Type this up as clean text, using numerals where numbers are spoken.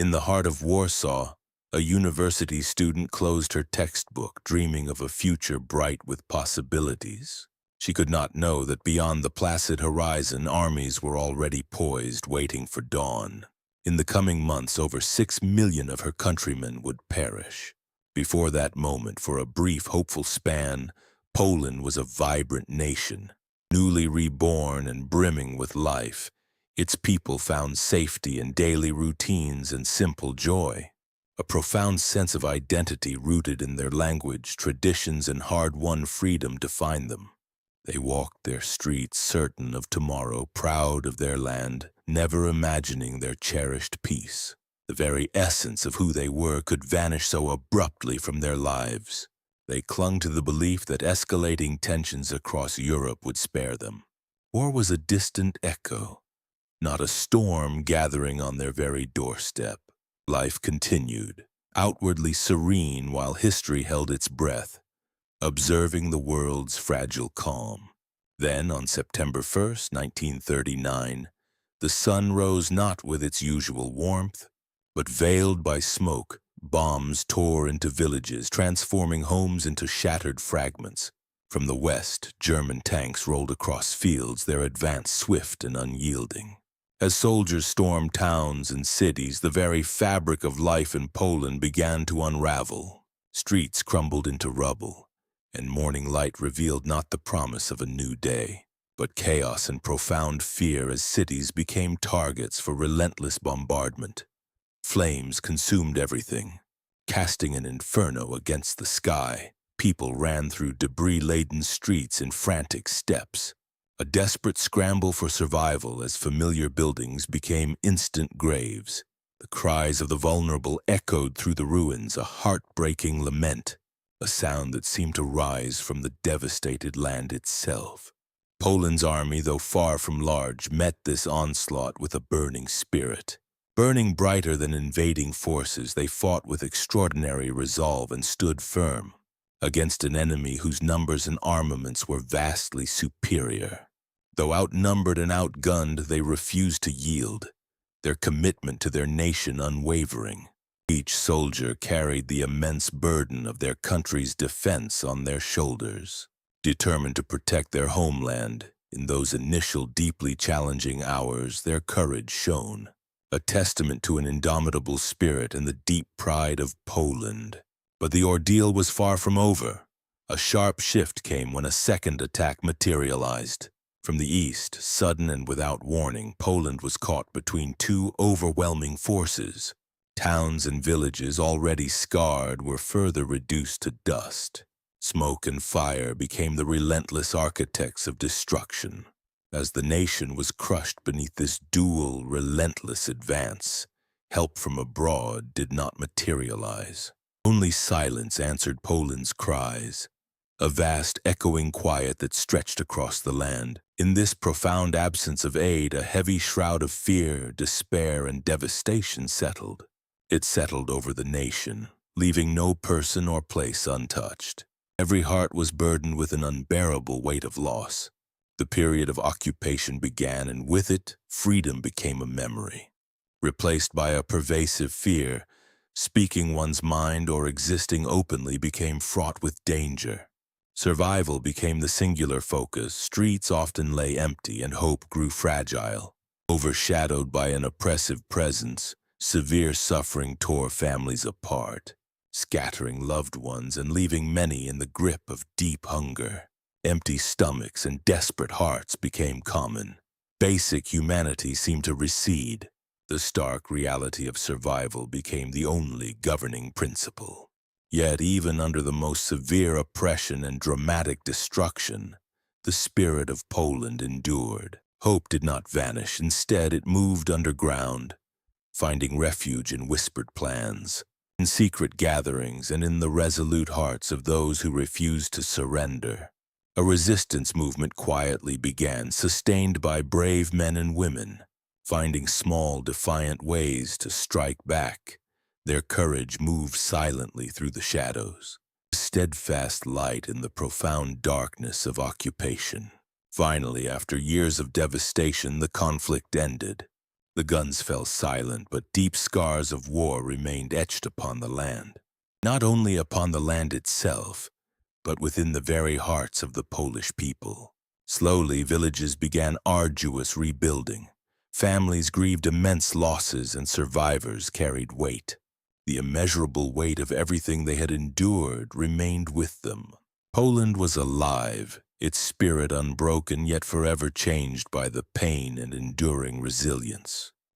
In the heart of Warsaw, a university student closed her textbook, dreaming of a future bright with possibilities. She could not know that beyond the placid horizon, armies were already poised, waiting for dawn. In the coming months, over 6 million of her countrymen would perish. Before that moment, for a brief, hopeful span, Poland was a vibrant nation, newly reborn and brimming with life. Its people found safety in daily routines and simple joy. A profound sense of identity rooted in their language, traditions, and hard-won freedom defined them. They walked their streets certain of tomorrow, proud of their land, never imagining their cherished peace. The very essence of who they were could vanish so abruptly from their lives. They clung to the belief that escalating tensions across Europe would spare them. War was a distant echo, not a storm gathering on their very doorstep. Life continued, outwardly serene while history held its breath, observing the world's fragile calm. Then, on September 1st, 1939, the sun rose not with its usual warmth, but veiled by smoke. Bombs tore into villages, transforming homes into shattered fragments. From the west, German tanks rolled across fields, their advance swift and unyielding. As soldiers stormed towns and cities, the very fabric of life in Poland began to unravel. Streets crumbled into rubble, and morning light revealed not the promise of a new day, but chaos and profound fear as cities became targets for relentless bombardment. Flames consumed everything, casting an inferno against the sky. People ran through debris-laden streets in frantic steps, a desperate scramble for survival as familiar buildings became instant graves. The cries of the vulnerable echoed through the ruins, a heartbreaking lament, a sound that seemed to rise from the devastated land itself. Poland's army, though far from large, met this onslaught with a burning spirit. Burning brighter than invading forces, they fought with extraordinary resolve and stood firm against an enemy whose numbers and armaments were vastly superior. Though outnumbered and outgunned, they refused to yield, their commitment to their nation unwavering. Each soldier carried the immense burden of their country's defense on their shoulders, determined to protect their homeland. In those initial, deeply challenging hours, their courage shone, a testament to an indomitable spirit and the deep pride of Poland. But the ordeal was far from over. A sharp shift came when a second attack materialized. From the east, sudden and without warning, Poland was caught between two overwhelming forces. Towns and villages, already scarred, were further reduced to dust. Smoke and fire became the relentless architects of destruction. As the nation was crushed beneath this dual, relentless advance, help from abroad did not materialize. Only silence answered Poland's cries, a vast echoing quiet that stretched across the land. In this profound absence of aid, a heavy shroud of fear, despair, and devastation settled. It settled over the nation, leaving no person or place untouched. Every heart was burdened with an unbearable weight of loss. The period of occupation began, and with it, freedom became a memory. Replaced by a pervasive fear, speaking one's mind or existing openly became fraught with danger. Survival became the singular focus. Streets often lay empty, and hope grew fragile. Overshadowed by an oppressive presence, severe suffering tore families apart, scattering loved ones and leaving many in the grip of deep hunger. Empty stomachs and desperate hearts became common. Basic humanity seemed to recede. The stark reality of survival became the only governing principle. Yet even under the most severe oppression and dramatic destruction, the spirit of Poland endured. Hope did not vanish. Instead, it moved underground, finding refuge in whispered plans, in secret gatherings, and in the resolute hearts of those who refused to surrender. A resistance movement quietly began, sustained by brave men and women, finding small, defiant ways to strike back. Their courage moved silently through the shadows, a steadfast light in the profound darkness of occupation. Finally, after years of devastation, the conflict ended. The guns fell silent, but deep scars of war remained etched upon the land. Not only upon the land itself, but within the very hearts of the Polish people. Slowly, villages began arduous rebuilding. Families grieved immense losses, and survivors carried weight. The immeasurable weight of everything they had endured remained with them. Poland was alive, its spirit unbroken yet forever changed by the pain and enduring resilience.